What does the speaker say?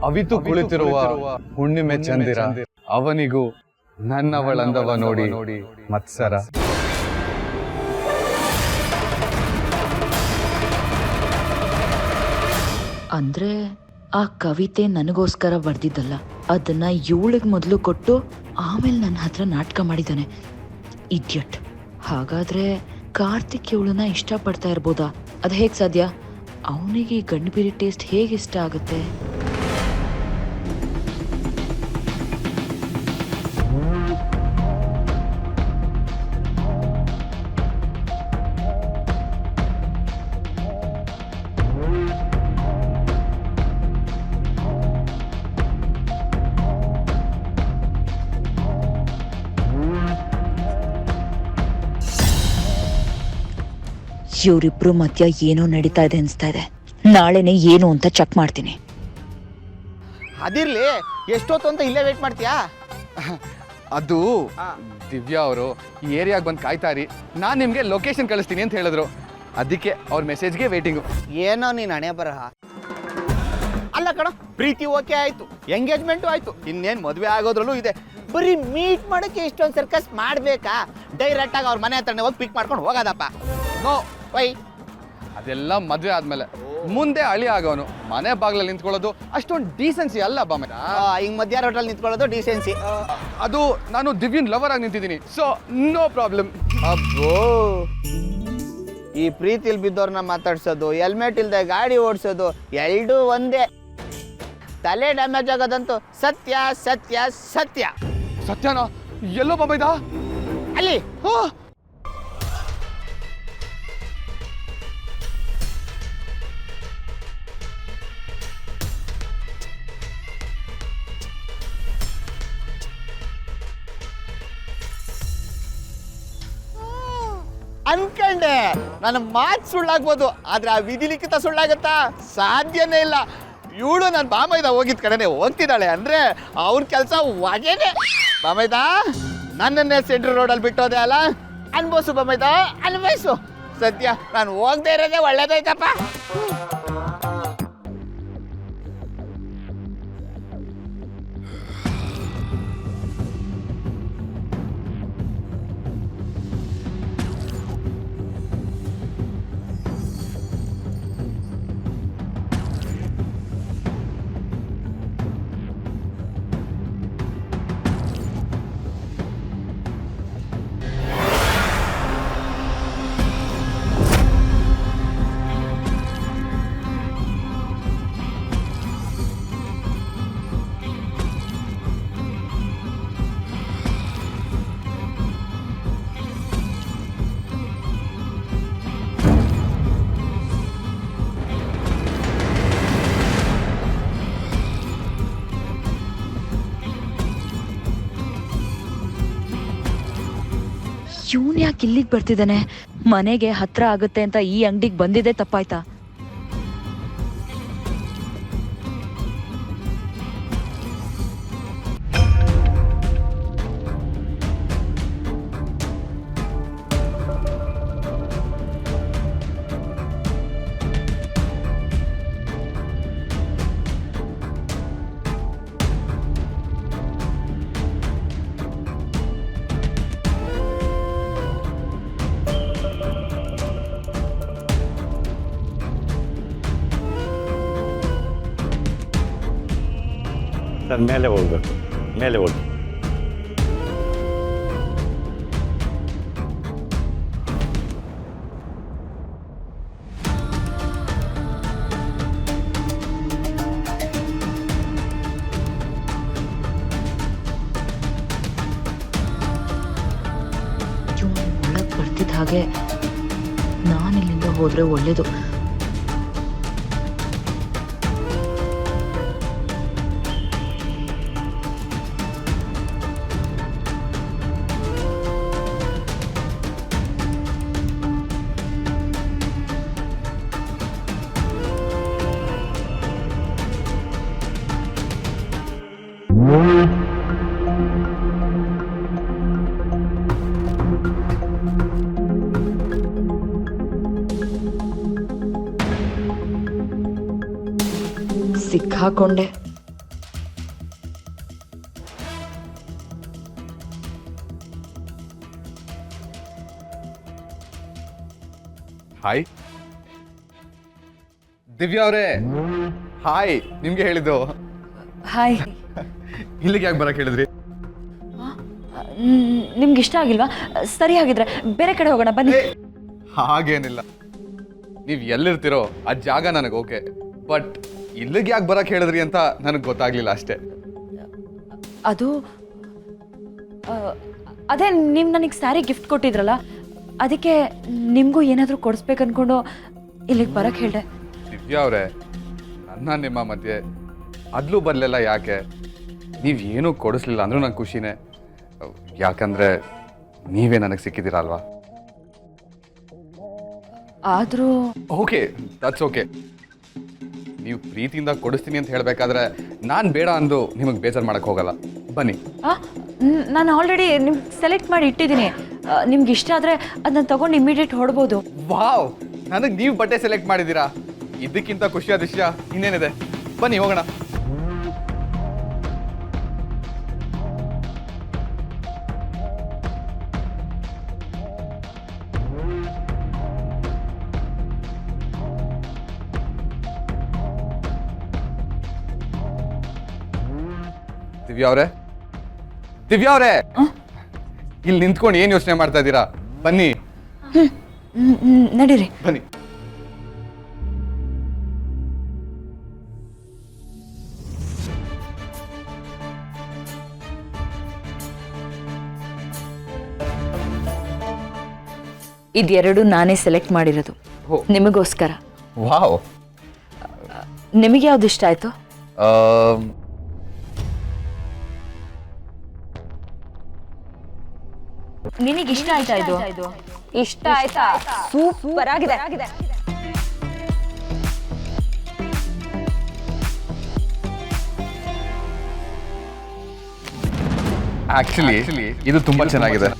ಅವಿತು ಕುಳಿತಿರುವ ಹುಣ್ಣಿಮೆ ಚಂದಿರ, ಅವನಿಗೂ ನನ್ನವಳಂದವ ನೋಡಿ ಮತ್ಸರ. ಅಂದ್ರೆ ಆ ಕವಿತೆ ನನಗೋಸ್ಕರ ಬರ್ದಿದ್ದಲ್ಲ, ಅದನ್ನ ಇವಳಿಗೆ ಮೊದಲು ಕೊಟ್ಟು ಆಮೇಲೆ ನನ್ನ ಹತ್ರ ನಾಟಕ ಮಾಡಿದ್ದಾನೆ. ಇಡಿಯಟ್. ಹಾಗಾದ್ರೆ ಕಾರ್ತಿಕ್ ಇವಳನ್ನ ಇಷ್ಟಪಡ್ತಾ ಇರ್ಬೋದಾ? ಅದು ಹೇಗೆ ಸಾಧ್ಯ? ಅವನಿಗೆ ಈ ಗಂಡುಬೀರಿ ಟೇಸ್ಟ್ ಹೇಗೆ ಇಷ್ಟ ಆಗುತ್ತೆ? ಇವರಿಬ್ರು ಮಧ್ಯ ಏನೋ ನಡೀತಾ ಇದೆ ಅನ್ಸ್ತಾ ಇದೆ. ನಾಳೆನೆ ಏನು ಅಂತ ಚೆಕ್ ಮಾಡ್ತೀನಿ. ಅದಿರ್ಲಿ, ಎಷ್ಟೊತ್ತು ಅಂತ ಇಲ್ಲೇ ವೇಟ್ ಮಾಡ್ತೀಯಾ? ಅದು ದಿವ್ಯಾ ಅವರು ಈ ಏರಿಯಾಗೆ ಬಂದು ಕಾಯ್ತಾರಿ, ನಾನು ನಿಮಗೆ ಲೊಕೇಶನ್ ಕಳಿಸ್ತೀನಿ ಅಂತ ಹೇಳಿದ್ರು. ಅದಕ್ಕೆ ಅವ್ರ ಮೆಸೇಜ್ಗೆ ವೇಟಿಂಗು. ಏನೋ ನೀನು ಹಣೆ ಬರಹ. ಅಲ್ಲ ಕಣ, ಪ್ರೀತಿ ಓಕೆ ಆಯ್ತು, ಎಂಗೇಜ್ಮೆಂಟು ಆಯ್ತು, ಇನ್ನೇನು ಮದುವೆ ಆಗೋದ್ರಲ್ಲೂ ಇದೆ. ಬರೀ ಮೀಟ್ ಮಾಡೋಕ್ಕೆ ಇಷ್ಟೊಂದು ಸರ್ಕಸ್ ಮಾಡಬೇಕಾ? ಡೈರೆಕ್ಟ್ ಆಗಿ ಅವ್ರ ಮನೆ ಹತ್ರನೇ ಹೋಗಿ ಪಿಕ್ ಮಾಡ್ಕೊಂಡು ಹೋಗೋದಪ್ಪ. ನೋ ವೈ, ಅದೆಲ್ಲ ಮದುವೆ ಆದ್ಮೇಲೆ. ಮುಂದೆ ಅಳಿ ಆಗೋನು ಮನೆ ಬಾಗ್ಲಲ್ಲಿ ನಿಂತ್ಕೊಳ್ಳೋದು ಅಷ್ಟೊಂದು ಡೀಸೆನ್ಸಿ ಅಲ್ಲ ಬಾಮ. ಹಿಂಗ್ ಮಧ್ಯ ರೋಡಲ್ಲಿ ನಿಂತ್ಕೊಳ್ಳೋದು ಡೀಸೆನ್ಸಿ. ಅದು ನಾನು ದಿವ್ಯನ್ ಲವರ್ ಆಗಿ ನಿಂತಿದ್ದೀನಿ, ಸೊ ನೋ ಪ್ರಾಬ್ಲಮ್. ಅಬ್ಬೋ, ಈ ಪ್ರೀತಿಲ್ ಬಿದ್ದವ್ರನ್ನ ಮಾತಾಡ್ಸೋದು, ಹೆಲ್ಮೆಟ್ ಇಲ್ದೆ ಗಾಡಿ ಓಡಿಸೋದು ಎರಡೂ ಒಂದೇ. ತಲೆ ಡ್ಯಾಮೇಜ್ ಆಗೋದಂತೂ ಸತ್ಯ ಸತ್ಯ ಸತ್ಯ. ಸತ್ಯನಾ? ಎಲ್ಲೋ ಬಾಬೈದಾ? ಅಲ್ಲಿ ಅನ್ಕಂಡೆ ನನ್ನ ಮಾತು ಸುಳ್ಳಾಗ್ಬೋದು, ಆದ್ರೆ ಆ ವಿಧಿ ಲಿಖಿತ ಸುಳ್ಳಾಗತ್ತಾ? ಸಾಧ್ಯನೇ ಇಲ್ಲ. ಇವಳು ನನ್ನ ಬಾಮೈದ ಹೋಗಿದ್ ಕಡೆನೆ ಹೋಗ್ತಿದ್ದಾಳೆ ಅಂದ್ರೆ ಅವ್ರ ಕೆಲಸ ಹೊಗೆನೆ. ಬಾಮೈದ, ನನ್ನನ್ನೇ ಸೆಂಟ್ರಲ್ ರೋಡಲ್ಲಿ ಬಿಟ್ಟೋದೆ ಅಲ್ಲ, ಅನ್ಬೋಸು ಬಾಮೈದ, ಅನ್ವಯಿಸು. ಸದ್ಯ ನಾನು ಹೋಗದೆ ಇರೋದೇ ಒಳ್ಳೇದಾಯ್ತಪ್ಪ. ಇವನ್ ಯಾಕೆ ಇಲ್ಲಿಗೆ ಬರ್ತಿದ್ದಾನೆ? ಮನೆಗೆ ಹತ್ರ ಆಗುತ್ತೆ ಅಂತ ಈ ಅಂಗಡಿಗೆ ಬಂದಿದೆ ತಪ್ಪಾಯ್ತಾ? ಸರ್ ಮೇಲೆ ಹೋಗ್ಬೇಕು, ಮೇಲೆ ಹೋಗಿ. ಒಳಗೆ ಬರ್ತಿದ್ದ ಹಾಗೆ ನಾನಿಲ್ಲಿಂದ ಹೋದ್ರೆ ಒಳ್ಳೇದು. ಸಿಕ್ಕಾಕೊಂಡೆ. ಹಾಯ್ ದಿವ್ಯಾ ಅವರೇ, ಹಾಯ್. ನಿಮ್ಗೆ ಹೇಳಿದ್ದು. ಹಾಯ್. ಇಲ್ಲಿಗೆ ಯಾಕೆ ಬರಕ್ಕೆ ಹೇಳಿದ್ರಿ? ನಿಮ್ಗೆ ಇಷ್ಟ ಆಗಿಲ್ವಾ? ಸರಿ ಹಾಗಿದ್ರೆ ಬೇರೆ ಕಡೆ ಹೋಗೋಣ ಬನ್ನಿ. ಹಾಗೇನಿಲ್ಲ, ನೀವು ಎಲ್ಲಿರ್ತಿರೋ ಆ ಜಾಗ ನನಗೆ ಓಕೆ, ಬಟ್ ಇಲ್ಲಿಗೆ ಯಾಕೆ ಬರಕ್ಕೆ ಹೇಳಿದ್ರಿ ಅಂತ ನನಗೆ ಗೊತ್ತಾಗ್ಲಿಲ್ಲ ಅಷ್ಟೇ. ಅದು ಅದೇ ನೀವು ನನಗೆ ಸ್ಯಾರಿ ಗಿಫ್ಟ್ ಕೊಟ್ಟಿದ್ರಲ್ಲ, ಅದಕ್ಕೆ ನಿಮಗೂ ಏನಾದರೂ ಕೊಡಿಸ್ಬೇಕು ಅನ್ಕೊಂಡು ಇಲ್ಲಿಗೆ ಬರಕ್ಕೆ ಹೇಳಿದೆ. ದಿವ್ಯಾ ಅವರೇ, ನನ್ನ ನಿಮ್ಮ ಮಧ್ಯೆ ಅದ್ಲೂ ಬರಲಿಲ್ಲ ಯಾಕೆ? ನೀವು ಏನೂ ಕೊಡಿಸ್ಲಿಲ್ಲ ಅಂದ್ರೂ ನಂಗೆ ಖುಷಿನೇ, ಯಾಕಂದರೆ ನೀವೇ ನನಗೆ ಸಿಕ್ಕಿದ್ದೀರ ಅಲ್ವಾ? ಆದರೂ ಓಕೆ, ದಟ್ಸ್ ಓಕೆ. ನೀವು ಪ್ರೀತಿಯಿಂದ ಕೊಡಿಸ್ತೀನಿ ಅಂತ ಹೇಳಬೇಕಾದ್ರೆ ನಾನು ಬೇಡ ಅಂದು ನಿಮಗೆ ಬೇಜಾರು ಮಾಡೋಕ್ಕೆ ಹೋಗಲ್ಲ. ಬನ್ನಿ. ನಾನು ಆಲ್ರೆಡಿ ನಿಮ್ಗೆ ಸೆಲೆಕ್ಟ್ ಮಾಡಿ ಇಟ್ಟಿದ್ದೀನಿ. ನಿಮ್ಗೆ ಇಷ್ಟ ಆದರೆ ಅದನ್ನ ತಗೊಂಡು ಇಮಿಡಿಯೇಟ್ ಹೊಡ್ಬೋದು. ವಾವ್, ನನಗೆ ನೀವು ಬಟ್ಟೆ ಸೆಲೆಕ್ಟ್ ಮಾಡಿದ್ದೀರಾ, ಇದಕ್ಕಿಂತ ಖುಷಿಯಾದ ವಿಷಯ ಇನ್ನೇನಿದೆ? ಬನ್ನಿ ಹೋಗೋಣ. ದಿವ್ಯಾ ಅವರೇ, ದಿವ್ಯಾ ಅವರೇ, ಇಲ್ಲಿ ನಿಂತ್ಕೊಂಡು ಏನು ಯೋಚನೆ ಮಾಡ್ತಾ ಇದ್ದೀರಾ? ಬನ್ನಿ ನಡೀರಿ. ಬನ್ನಿ. ಇದೆರಡು ನಾನೇ ಸೆಲೆಕ್ಟ್ ಮಾಡಿರೋದು ಓ. ನಿಮಗೋಸ್ಕರ. ವಾವ್. ನಿಮಗೆ ಯಾವ್ದು ಇಷ್ಟ ಆಯ್ತು? ನಿನಗೆ ಇಷ್ಟ ಆಯ್ತಾ ಇದು? ಇಷ್ಟ ಆಯ್ತಾ? ಸೂಪರ್ ಆಗಿದೆ. ಆಕ್ಚುಲಿ ಇದು ತುಂಬಾ ಚೆನ್ನಾಗಿದೆ.